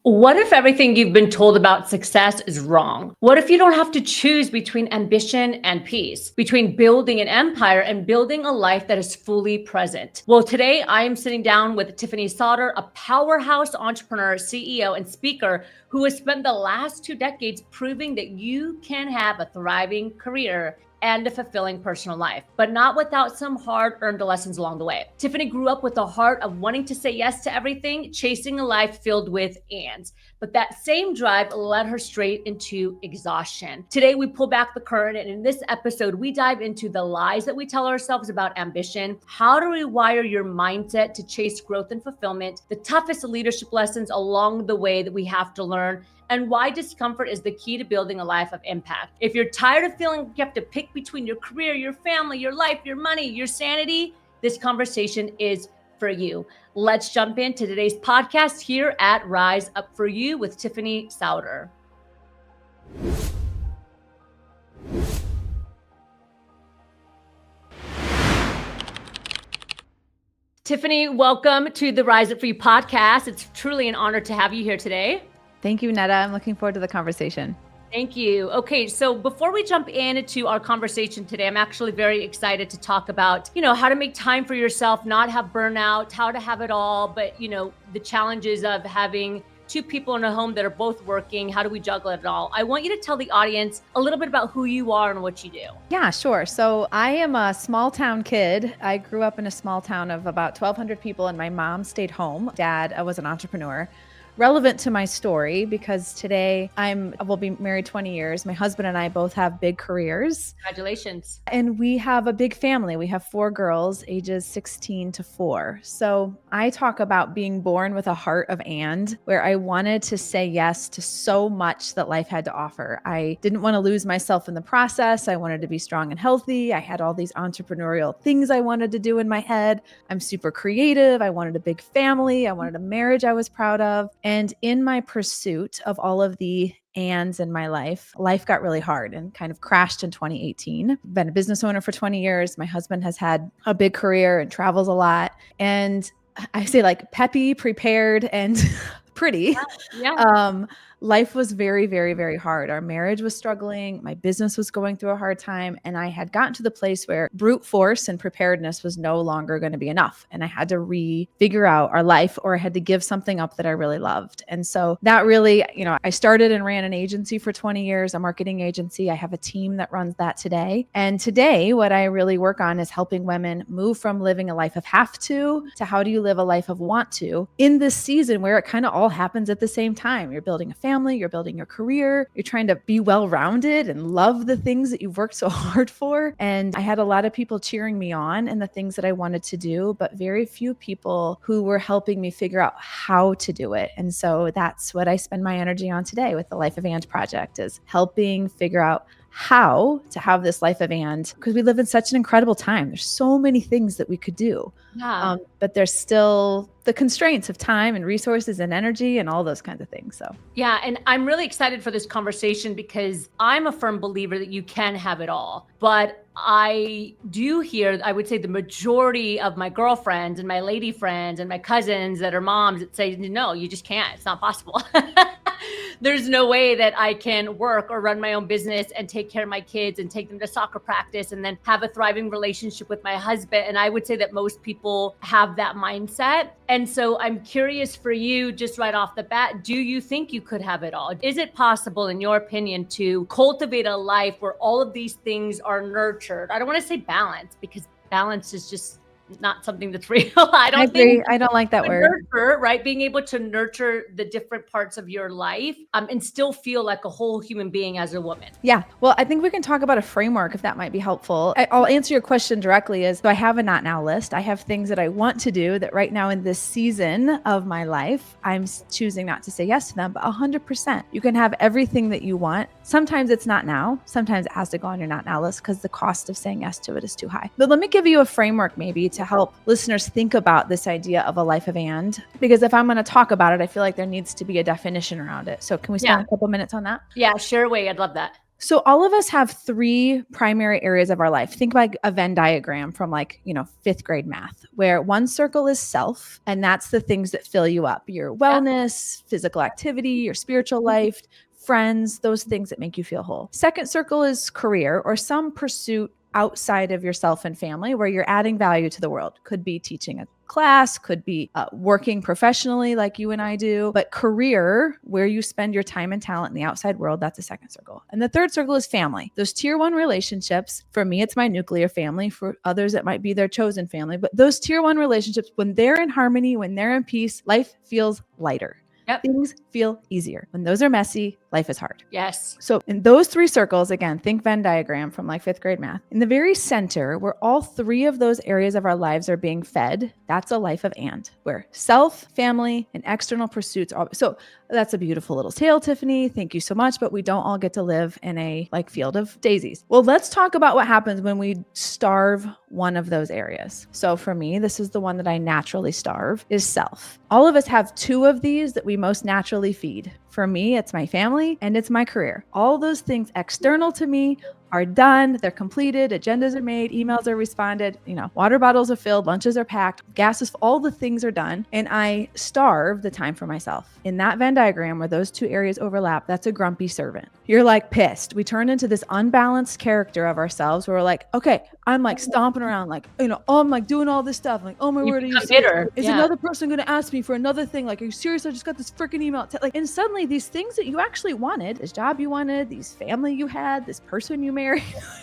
What if everything you've been told about success is wrong? What if you don't have to choose between ambition and peace, between building an empire and building a life that is fully present? Well, today I am sitting down with Tiffany Sauder, a powerhouse entrepreneur, CEO, and speaker who has spent the last 2 decades proving that you can have a thriving career and a fulfilling personal life, but not without some hard-earned lessons along the way. Tiffany grew up with the heart of wanting to say yes to everything, chasing a life filled with ands. But that same drive led her straight into exhaustion. Today, we pull back the curtain, and in this episode, we dive into the lies that we tell ourselves about ambition, how to rewire your mindset to chase growth and fulfillment, the toughest leadership lessons along the way that we have to learn, and why discomfort is the key to building a life of impact. If you're tired of feeling you have to pick between your career, your family, your life, your money, your sanity, this conversation is for you. Let's jump into today's podcast here at Rise Up For You with Tiffany Sauder. Tiffany, welcome to the Rise Up For You podcast. It's truly an honor to have you here today. Thank you, Netta. I'm looking forward to the conversation. Thank you. Okay, so before we jump into our conversation today, I'm actually very excited to talk about, how to make time for yourself, not have burnout, how to have it all, but, the challenges of having two people in a home that are both working. How do we juggle it all? I want you to tell the audience a little bit about who you are and what you do. Yeah, sure. So I am a small town kid. I grew up in a small town of about 1,200 people, and my mom stayed home. Dad was an entrepreneur. Relevant to my story because today we'll be married 20 years. My husband and I both have big careers. Congratulations. And we have a big family. We have 4 girls, ages 16 to 4. So I talk about being born with a heart of and, where I wanted to say yes to so much that life had to offer. I didn't want to lose myself in the process. I wanted to be strong and healthy. I had all these entrepreneurial things I wanted to do in my head. I'm super creative. I wanted a big family. I wanted a marriage I was proud of. And in my pursuit of all of the ands in my life got really hard and kind of crashed in 2018. Been a business owner for 20 years. My husband has had a big career and travels a lot. And I say like peppy, prepared, and pretty. Yeah. Life was very, very, very hard. Our marriage was struggling. My business was going through a hard time. And I had gotten to the place where brute force and preparedness was no longer going to be enough. And I had to refigure out our life, or I had to give something up that I really loved. And so that really, I started and ran an agency for 20 years, a marketing agency. I have a team that runs that today. And today, what I really work on is helping women move from living a life of have to how do you live a life of want to in this season where it kind of all happens at the same time. You're building a family, you're building your career, you're trying to be well-rounded and love the things that you've worked so hard for. And I had a lot of people cheering me on in the things that I wanted to do, but very few people who were helping me figure out how to do it. And so that's what I spend my energy on today with the Life of And project, is helping figure out how to have this life of and, because we live in such an incredible time. There's so many things that we could do, but there's still the constraints of time and resources and energy and all those kinds of things. So yeah, and I'm really excited for this conversation because I'm a firm believer that you can have it all. But I do hear, I would say the majority of my girlfriends and my lady friends and my cousins that are moms that say, no, you just can't. It's not possible. There's no way that I can work or run my own business and take care of my kids and take them to soccer practice and then have a thriving relationship with my husband. And I would say that most people have that mindset. And so I'm curious for you, just right off the bat, do you think you could have it all? Is it possible, in your opinion, to cultivate a life where all of these things are nurtured? I don't want to say balance, because balance is just not something that's real. I agree. I don't like that word. Nurture, right? Being able to nurture the different parts of your life and still feel like a whole human being as a woman. Yeah. Well, I think we can talk about a framework if that might be helpful. I'll answer your question directly. So I have a not now list. I have things that I want to do that right now in this season of my life, I'm choosing not to say yes to them, but 100%. You can have everything that you want. Sometimes it's not now. Sometimes it has to go on your not now list because the cost of saying yes to it is too high. But let me give you a framework maybe to help listeners think about this idea of a life of and, because if I'm going to talk about it, I feel like there needs to be a definition around it. So can we spend a couple minutes on that? Yeah, sure way. I'd love that. So all of us have three primary areas of our life. Think like a Venn diagram from fifth grade math, where one circle is self, and that's the things that fill you up, your wellness, physical activity, your spiritual life, friends, those things that make you feel whole. Second circle is career or some pursuit outside of yourself and family where you're adding value to the world. Could be teaching a class, could be working professionally like you and I do, but career, where you spend your time and talent in the outside world, that's a second circle. And the third circle is family. Those tier one relationships, for me, it's my nuclear family. For others, it might be their chosen family, but those tier one relationships, when they're in harmony, when they're in peace, life feels lighter. Things feel easier. When those are messy, life is hard. Yes. So in those three circles, again, think Venn diagram from like fifth grade math. In the very center, where all three of those areas of our lives are being fed, that's a life of and, where self, family, and external pursuits are. So that's a beautiful little tale, Tiffany. Thank you so much. But we don't all get to live in a field of daisies. Well, let's talk about what happens when we starve one of those areas. So for me, this is the one that I naturally starve, is self. All of us have two of these that we most naturally feed. For me, it's my family and it's my career. All those things external to me are done, they're completed, agendas are made, emails are responded, water bottles are filled, lunches are packed, gas is, all the things are done. And I starve the time for myself. In that Venn diagram where those two areas overlap, that's a grumpy servant. You're like pissed. We turn into this unbalanced character of ourselves where we're like, okay, I'm like stomping around, I'm like doing all this stuff. Like, oh my word, are you serious? Is another person going to ask me for another thing? Like, are you serious? I just got this freaking email. And suddenly these things that you actually wanted, this job you wanted, these family you had, this person you married,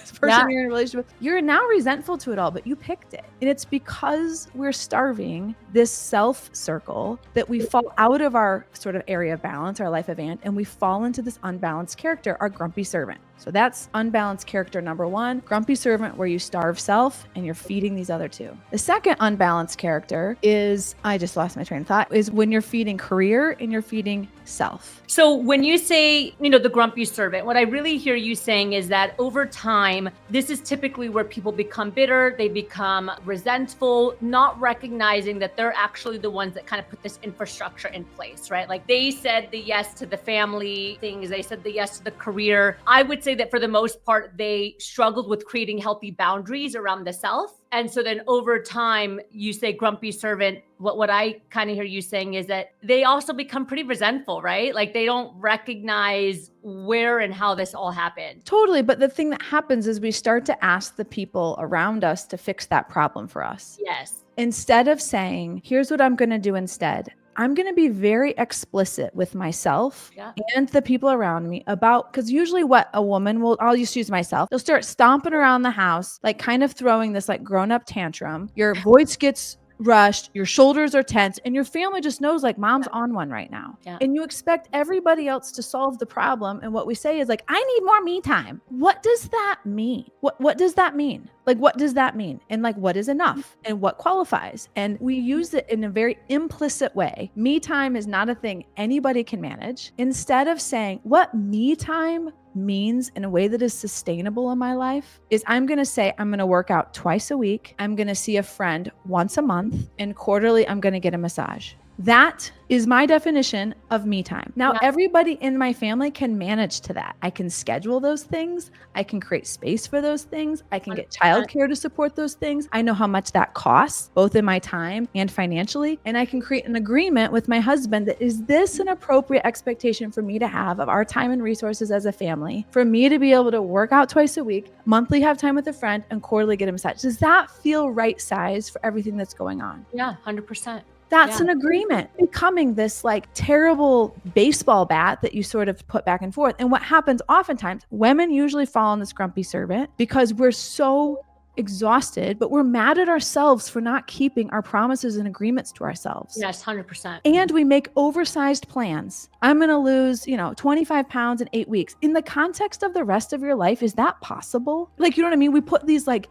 this person you're in a relationship with, you're now resentful to it all, but you picked it. And it's because we're starving this self circle that we fall out of our sort of area of balance, our life event, and we fall into this unbalanced character, our grumpy servant. So that's unbalanced character number one, grumpy servant, where you starve self and you're feeding these other two. The second unbalanced character is, I just lost my train of thought, is when you're feeding career and you're feeding self. So when you say, the grumpy servant, what I really hear you saying is that over time, this is typically where people become bitter, they become resentful, not recognizing that they're actually the ones that kind of put this infrastructure in place, right? Like they said the yes to the family things, they said the yes to the career. I would say that for the most part, they struggled with creating healthy boundaries around the self. And so then over time, you say grumpy servant. What I kind of hear you saying is that they also become pretty resentful, right? Like they don't recognize where and how this all happened. Totally. But the thing that happens is we start to ask the people around us to fix that problem for us. Yes. Instead of saying, here's what I'm going to do instead. I'm going to be very explicit with myself and the people around me about, because usually what a woman will, I'll just use myself, they'll start stomping around the house, like kind of throwing this like grown up tantrum. Your voice gets rushed, your shoulders are tense, and your family just knows like mom's on one right now. And you expect everybody else to solve the problem. And what we say is like, I need more me time. What does that mean? What does that mean? Like, what does that mean? And like, what is enough and what qualifies? And we use it in a very implicit way. Me time is not a thing anybody can manage. Instead of saying what me time means in a way that is sustainable in my life is I'm going to say, I'm going to work out twice a week. I'm going to see a friend once a month, and quarterly, I'm going to get a massage. That is my definition of me time. Now, everybody in my family can manage to that. I can schedule those things. I can create space for those things. I can get childcare to support those things. I know how much that costs, both in my time and financially. And I can create an agreement with my husband that is this an appropriate expectation for me to have of our time and resources as a family, for me to be able to work out twice a week, monthly have time with a friend, and quarterly get a massage. Does that feel right size for everything that's going on? Yeah, 100%. That's an agreement, becoming this like terrible baseball bat that you sort of put back and forth. And what happens oftentimes, women usually fall on this grumpy servant because we're so exhausted, but we're mad at ourselves for not keeping our promises and agreements to ourselves. Yes, 100%. And we make oversized plans. I'm going to lose, 25 pounds in 8 weeks. In the context of the rest of your life, is that possible? Like, you know what I mean? We put these like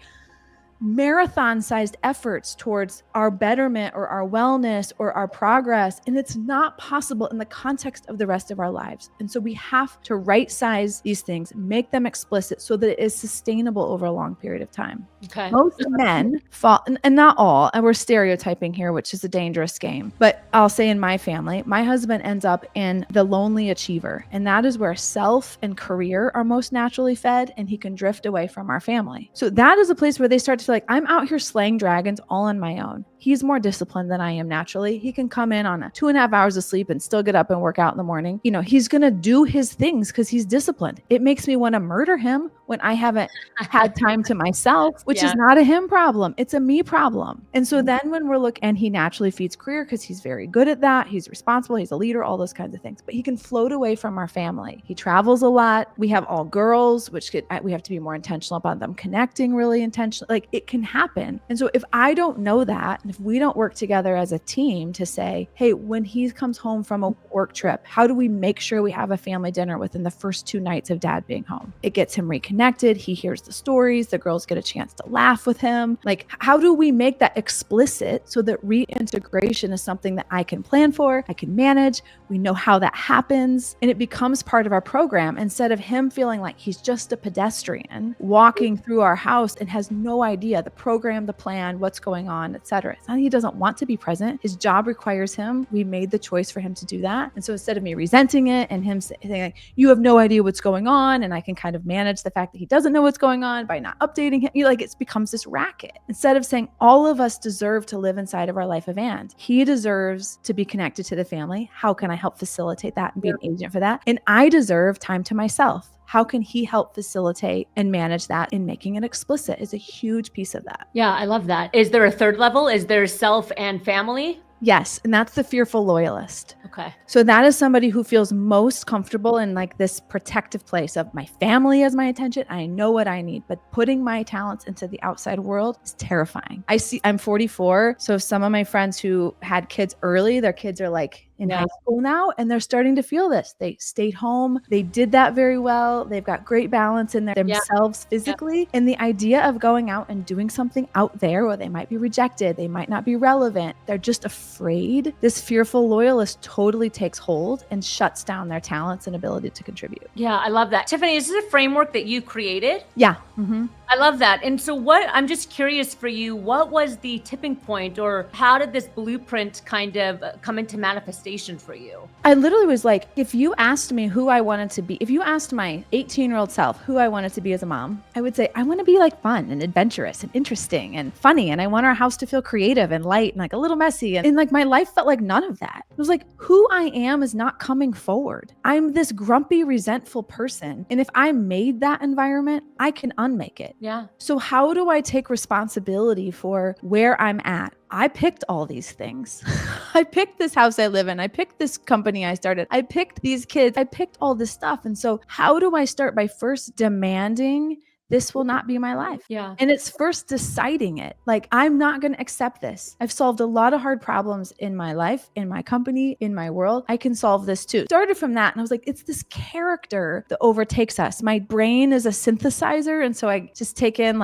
marathon-sized efforts towards our betterment or our wellness or our progress, and it's not possible in the context of the rest of our lives. And so we have to right-size these things, make them explicit so that it is sustainable over a long period of time. Okay. Most men fall, and not all, and we're stereotyping here, which is a dangerous game. But I'll say in my family, my husband ends up in the lonely achiever. And that is where self and career are most naturally fed, and he can drift away from our family. So that is a place where they start to feel like, I'm out here slaying dragons all on my own. He's more disciplined than I am naturally. He can come in on 2.5 hours of sleep and still get up and work out in the morning. You know, he's going to do his things because he's disciplined. It makes me want to murder him when I haven't had time to myself, which is not a him problem. It's a me problem. And so then when we're looking, and he naturally feeds career because he's very good at that. He's responsible. He's a leader, all those kinds of things, but he can float away from our family. He travels a lot. We have all girls, which we have to be more intentional about them connecting really intentionally. Like it can happen. And so if I don't know that, if we don't work together as a team to say, hey, when he comes home from a work trip, how do we make sure we have a family dinner within the first 2 nights of dad being home? It gets him reconnected. He hears the stories. The girls get a chance to laugh with him. Like, how do we make that explicit so that reintegration is something that I can plan for, I can manage, we know how that happens, and it becomes part of our program instead of him feeling like he's just a pedestrian walking through our house and has no idea the program, the plan, what's going on, etc. It's not that he doesn't want to be present. His job requires him. We made the choice for him to do that. And so instead of me resenting it and him saying like, you have no idea what's going on, and I can kind of manage the fact that he doesn't know what's going on by not updating him, it becomes this racket. Instead of saying all of us deserve to live inside of our life of and. He deserves to be connected to the family. How can I help facilitate that and be an agent for that? And I deserve time to myself. How can he help facilitate and manage that? In making it explicit is a huge piece of that. Yeah, I love that. Is there a third level? Is there self and family? Yes. And that's the fearful loyalist. Okay. So that is somebody who feels most comfortable in like this protective place of my family as my attention. I know what I need, but putting my talents into the outside world is terrifying. I'm 44. So some of my friends who had kids early, their kids are like in high school now, and they're starting to feel this. They stayed home. They did that very well. They've got great balance in themselves physically. And the idea of going out and doing something out there where they might be rejected, they might not be relevant, they're just afraid. This fearful loyalist totally takes hold and shuts down their talents and ability to contribute. Yeah, I love that. Tiffany, is this a framework that you created? Yeah. Mm-hmm. I love that. And so I'm just curious for you, what was the tipping point, or how did this blueprint kind of come into manifestation for you? I literally was like, if you asked me who I wanted to be, if you asked my 18-year-old self who I wanted to be as a mom, I would say, I want to be like fun and adventurous and interesting and funny. And I want our house to feel creative and light and like a little messy. And like my life felt like none of that. It was like, who I am is not coming forward. I'm this grumpy, resentful person. And if I made that environment, I can unmake it. Yeah. So how do I take responsibility for where I'm at? I picked all these things. I picked this house I live in. I picked this company I started. I picked these kids. I picked all this stuff. And so how do I start by first demanding this will not be my life? Yeah. And it's first deciding it. Like, I'm not going to accept this. I've solved a lot of hard problems in my life, in my company, in my world. I can solve this too. Started from that. And I was like, it's this character that overtakes us. My brain is a synthesizer. And so I just take in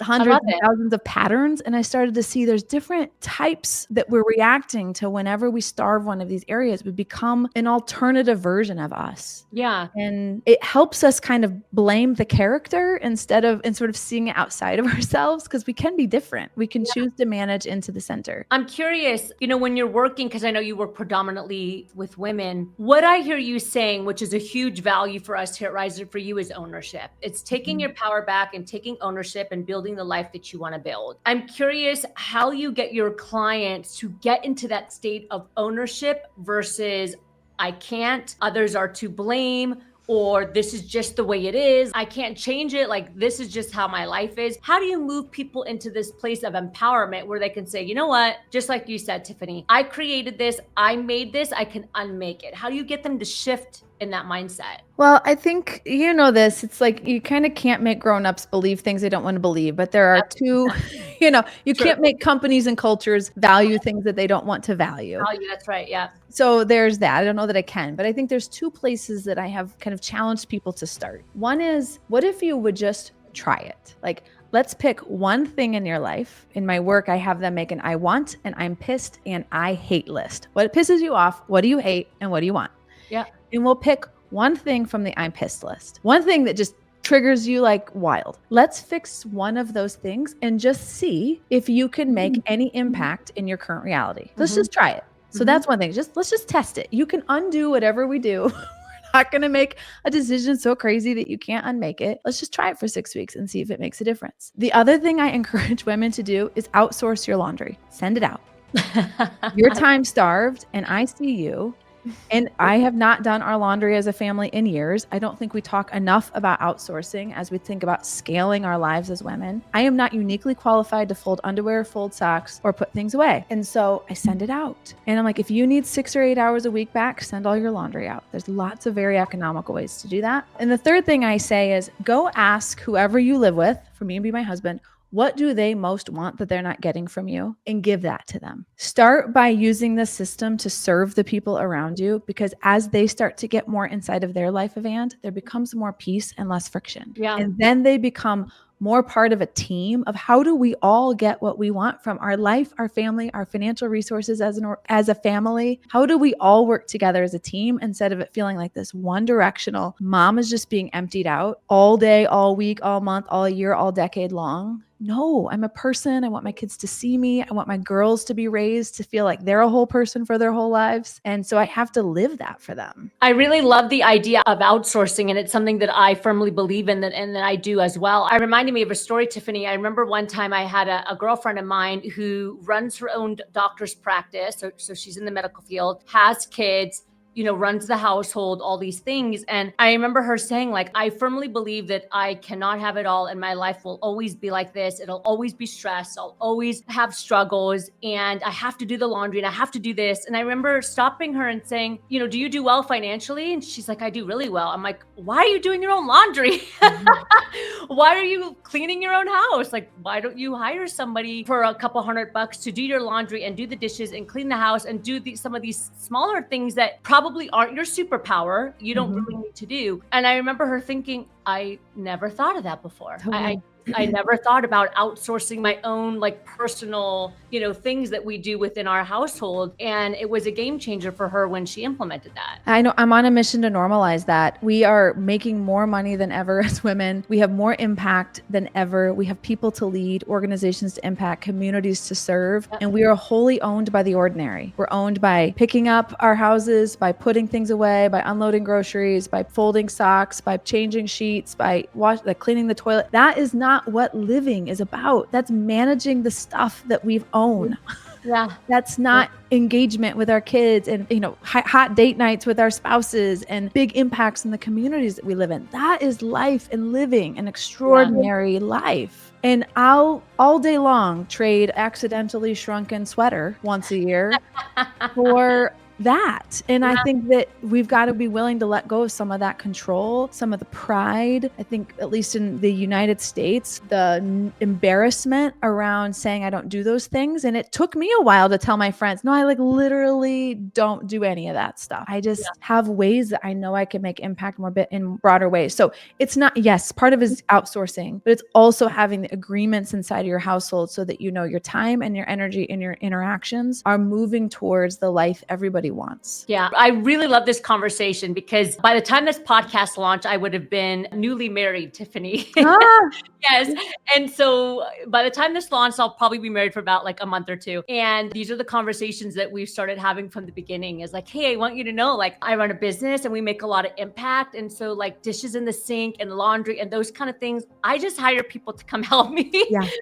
hundreds and thousands of patterns. And I started to see there's different types that we're reacting to whenever we starve one of these areas. We become an alternative version of us. Yeah. And it helps us kind of blame the character and sort of seeing it outside of ourselves, because we can be different. We can choose to manage into the center. I'm curious, when you're working, because I know you work predominantly with women, what I hear you saying, which is a huge value for us here at Riser for you, is ownership. It's taking your power back and taking ownership and building the life that you want to build. I'm curious how you get your clients to get into that state of ownership versus I can't, others are to blame, or this is just the way it is. I can't change it. Like, this is just how my life is. How do you move people into this place of empowerment where they can say, you know what, just like you said, Tiffany, I created this, I made this, I can unmake it. How do you get them to shift in that mindset? Well, I think this. It's like you kind of can't make grown-ups believe things they don't want to believe, but there are two, you can't make companies and cultures value things that they don't want to value. That's right. Yeah. So there's that. I don't know that I can, but I think there's two places that I have kind of challenged people to start. One is, what if you would just try it? Like, let's pick one thing in your life. In my work, I have them make an I want, and I'm pissed, and I hate list. What pisses you off? What do you hate? And what do you want? Yeah. And we'll pick one thing from the I'm pissed list. One thing that just triggers you like wild. Let's fix one of those things and just see if you can make any impact in your current reality. Let's just try it. So that's one thing. Let's just test it. You can undo whatever we do. We're not going to make a decision so crazy that you can't unmake it. Let's just try it for 6 weeks and see if it makes a difference. The other thing I encourage women to do is outsource your laundry. Send it out. You're time starved and I see you. And I have not done our laundry as a family in years. I don't think we talk enough about outsourcing as we think about scaling our lives as women. I am not uniquely qualified to fold underwear, fold socks, or put things away. And so I send it out. And I'm like, if you need 6 or 8 hours a week back, send all your laundry out. There's lots of very economical ways to do that. And the third thing I say is go ask whoever you live with, for me and be my husband, what do they most want that they're not getting from you, and give that to them. Start by using the system to serve the people around you, because as they start to get more inside of their life event, there becomes more peace and less friction. Yeah. And then they become more part of a team of how do we all get what we want from our life, our family, our financial resources as a family? How do we all work together as a team instead of it feeling like this one directional, mom is just being emptied out all day, all week, all month, all year, all decade long? No, I'm a person. I want my kids to see me. I want my girls to be raised to feel like they're a whole person for their whole lives. And so I have to live that for them. I really love the idea of outsourcing, and it's something that I firmly believe in and that I do as well. It reminded me of a story, Tiffany. I remember one time I had a girlfriend of mine who runs her own doctor's practice. So she's in the medical field, has kids, runs the household, all these things. And I remember her saying, like, I firmly believe that I cannot have it all and my life will always be like this. It'll always be stressed. I'll always have struggles and I have to do the laundry and I have to do this. And I remember stopping her and saying, do you do well financially? And she's like, I do really well. I'm like, why are you doing your own laundry? Why are you cleaning your own house? Like, why don't you hire somebody for a couple $100 to do your laundry and do the dishes and clean the house and do some of these smaller things that probably aren't your superpower. You don't really need to do. And I remember her thinking, I never thought of that before. Totally. I never thought about outsourcing my own like personal, things that we do within our household. And it was a game changer for her when she implemented that. I know I'm on a mission to normalize that. We are making more money than ever as women. We have more impact than ever. We have people to lead, organizations to impact, communities to serve. Yep. And we are wholly owned by the ordinary. We're owned by picking up our houses, by putting things away, by unloading groceries, by folding socks, by changing sheets, by cleaning the toilet. That is not what living is about. That's managing the stuff that we've owned. Yeah. That's not engagement with our kids and, hot date nights with our spouses and big impacts in the communities that we live in. That is life and living an extraordinary life. And I'll all day long trade accidentally shrunken sweater once a year for that. And I think that we've got to be willing to let go of some of that control, some of the pride. I think at least in the United States, the embarrassment around saying I don't do those things. And it took me a while to tell my friends, no, I literally don't do any of that stuff. I just have ways that I know I can make impact more in broader ways. So it's not, yes, part of it is outsourcing, but it's also having the agreements inside of your household so that your time and your energy and your interactions are moving towards the life everybody wants. Yeah, I really love this conversation because by the time this podcast launched, I would have been newly married, Tiffany. Yes. And so by the time this launched, I'll probably be married for about like a month or two. And these are the conversations that we've started having from the beginning is like, hey, I want you to know, like I run a business and we make a lot of impact. And so like dishes in the sink and laundry and those kind of things, I just hire people to come help me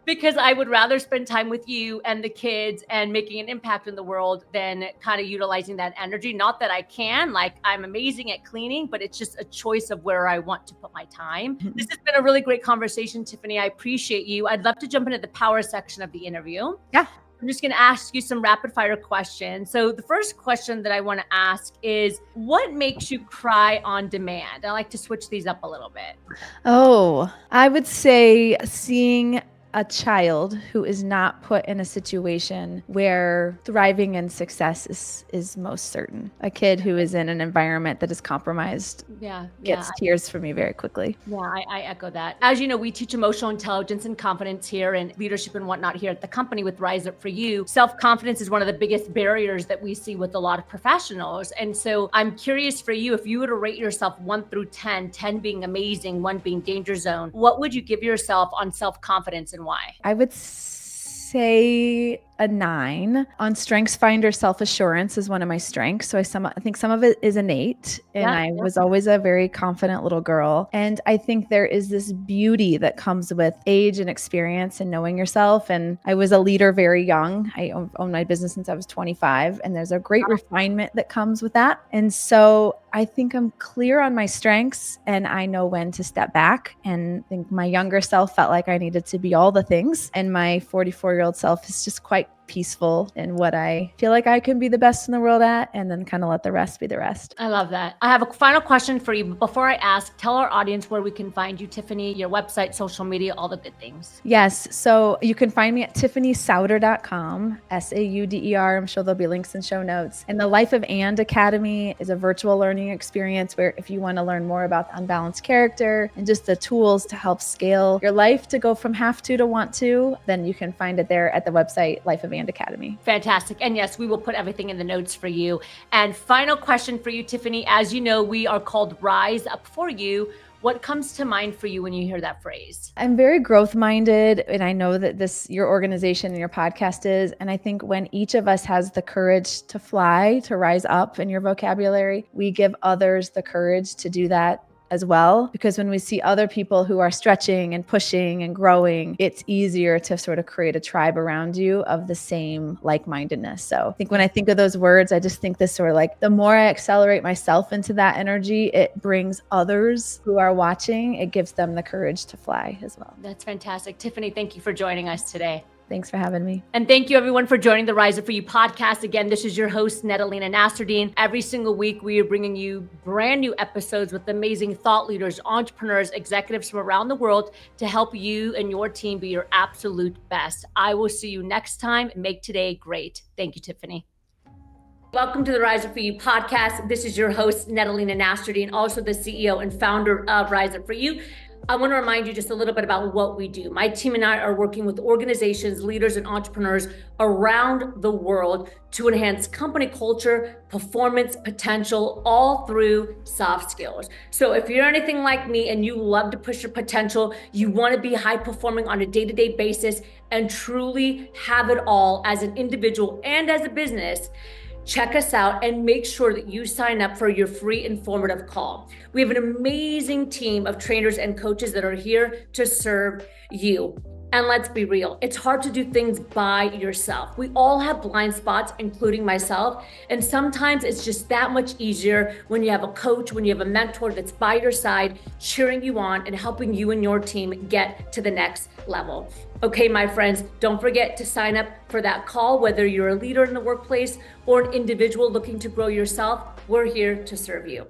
because I would rather spend time with you and the kids and making an impact in the world than kind of utilizing that energy. Not that I can, like I'm amazing at cleaning, but it's just a choice of where I want to put my time. This has been a really great conversation, Tiffany. I appreciate you. I'd love to jump into the power section of the interview. Yeah. I'm just going to ask you some rapid fire questions. So the first question that I want to ask is, what makes you cry on demand? I like to switch these up a little bit. Oh, I would say seeing a child who is not put in a situation where thriving and success is most certain. A kid who is in an environment that is compromised gets tears for me very quickly. Yeah, I echo that. As you know, we teach emotional intelligence and confidence here and leadership and whatnot here at the company with Rise Up For You. Self-confidence is one of the biggest barriers that we see with a lot of professionals. And so I'm curious for you, if you were to rate yourself 1 through 10, 10 being amazing, 1 being danger zone, what would you give yourself on self-confidence and why? I would say a 9. On Strengths Finder, self-assurance is one of my strengths. So I think some of it is innate. And I was always a very confident little girl. And I think there is this beauty that comes with age and experience and knowing yourself. And I was a leader very young. I owned my business since I was 25. And there's a great refinement that comes with that. And so I think I'm clear on my strengths and I know when to step back. And I think my younger self felt like I needed to be all the things. And my 44-year-old self is just quite peaceful in what I feel like I can be the best in the world at, and then kind of let the rest be the rest. I love that. I have a final question for you. But before I ask, tell our audience where we can find you, Tiffany, your website, social media, all the good things. Yes. So you can find me at tiffanysauder.com, SAUDER. I'm sure there'll be links in show notes. And the Life of And Academy is a virtual learning experience where if you want to learn more about the unbalanced character and just the tools to help scale your life to go from have to want to, then you can find it there at the website, Life of And Academy. Fantastic. And yes, we will put everything in the notes for you. And final question for you, Tiffany. As you know, we are called Rise Up For You. What comes to mind for you when you hear that phrase? I'm very growth minded, and I know that your organization and your podcast is. And I think when each of us has the courage to fly, to rise up in your vocabulary, we give others the courage to do that as well. Because when we see other people who are stretching and pushing and growing, it's easier to sort of create a tribe around you of the same like-mindedness. So I think when I think of those words, I just think this sort of like, the more I accelerate myself into that energy, it brings others who are watching, it gives them the courage to fly as well. That's fantastic. Tiffany, thank you for joining us today. Thanks for having me. And thank you everyone for joining the Rise Up For You podcast. Again, this is your host, Netalina Nasruddin. Every single week, we are bringing you brand new episodes with amazing thought leaders, entrepreneurs, executives from around the world to help you and your team be your absolute best. I will see you next time. Make today great. Thank you, Tiffany. Welcome to the Rise Up For You podcast. This is your host, Netalina Nasruddin, also the CEO and founder of Rise Up For You. I want to remind you just a little bit about what we do. My team and I are working with organizations, leaders, and entrepreneurs around the world to enhance company culture, performance, potential, all through soft skills. So if you're anything like me and you love to push your potential, you want to be high performing on a day-to-day basis and truly have it all as an individual and as a business, check us out and make sure that you sign up for your free informative call. We have an amazing team of trainers and coaches that are here to serve you. And let's be real, it's hard to do things by yourself. We all have blind spots, including myself. And sometimes it's just that much easier when you have a coach, when you have a mentor that's by your side, cheering you on and helping you and your team get to the next level. Okay, my friends, don't forget to sign up for that call, whether you're a leader in the workplace or an individual looking to grow yourself. We're here to serve you.